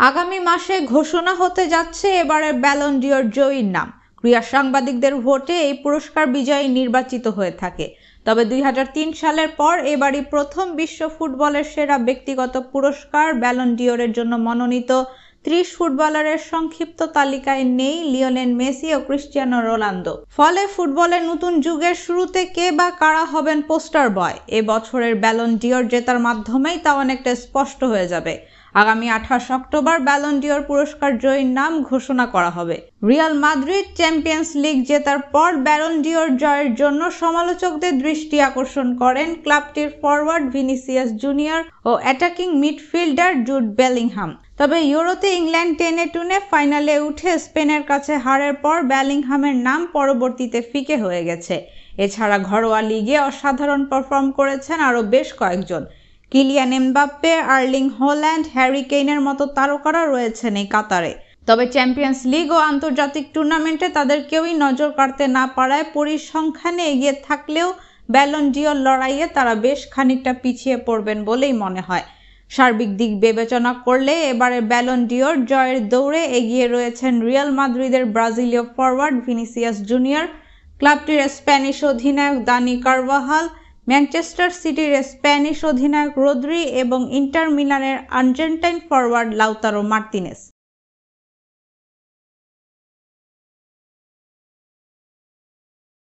আগামী মাসে ঘোষণা হতে যাচ্ছে এবারের ব্যালন ডি'র জয়ীর নাম। ক্রীড়া সাংবাদিকদের ভোটে এই পুরস্কার বিজয়ী নির্বাচিত হয়ে থাকে। তবে 2003 সালের পর এবারই প্রথম বিশ্ব ফুটবলের সেরা ব্যক্তিগত পুরস্কার ব্যালন ডি'রের জন্য মনোনীত 30 ফুটবলারের সংক্ষিপ্ত তালিকায় নেই লিওনেল মেসি ও ক্রিস্টিয়ানো রোনালদো। ফলে ফুটবলের নতুন যুগের শুরুতে কে বা কারা হবেন পোস্টার বয়, এ বছরের ব্যালন ডি'র জেতার মাধ্যমেই তা অনেকটা স্পষ্ট হয়ে যাবে। আগামী 28 অক্টোবর ব্যালন ডি'র পুরস্কার জয়ীর নাম ঘোষণা করা হবে। রিয়াল মাদ্রিদ চ্যাম্পিয়ন্স লিগ জেতার পর ব্যালন ডি'র জয়ের জন্য সমালোচকদের দৃষ্টি আকর্ষণ করেন ক্লাবটির ফরওয়ার্ড ভিনিসিয়াস জুনিয়র ও অ্যাটাকিং মিডফিল্ডার জুড বেলিংহাম। তবে ইউরোতে ইংল্যান্ড টেনে টুনে ফাইনালে উঠে স্পেনের কাছে হারের পর বেলিংহামের নাম পরবর্তীতে ফিকে হয়ে গেছে। এছাড়া ঘরোয়া লিগে অসাধারণ পারফর্ম করেছেন আরও বেশ কয়েকজন। Kylian Mbappe, Erling Haaland, Harry কেইনের মতো তারকারা রয়েছেন এই কাতারে। তবে চ্যাম্পিয়ন্স লিগ ও আন্তর্জাতিক টুর্নামেন্টে তাদের কেউই নজর কাড়তে না পারায় পরিসংখ্যানে এগিয়ে থাকলেও ব্যালন ডি'র লড়াইয়ে তারা বেশ খানিকটা পিছিয়ে পড়বেন বলেই মনে হয়। সার্বিক দিক বিবেচনা করলে এবারে ব্যালন ডি'র জয়ের দৌড়ে এগিয়ে রয়েছেন রিয়াল মাদ্রিদের ব্রাজিলীয় ফরওয়ার্ড ভিনিসিয়াস জুনিয়র, ক্লাবটির স্প্যানিশ অধিনায়ক দানি কারভাহাল, ম্যানচেস্টার সিটির স্প্যানিশ অধিনায়ক রদ্রি এবং ইন্টার মিলানের আর্জেন্টাইন ফরওয়ার্ড লাউতারো মার্তিনেস।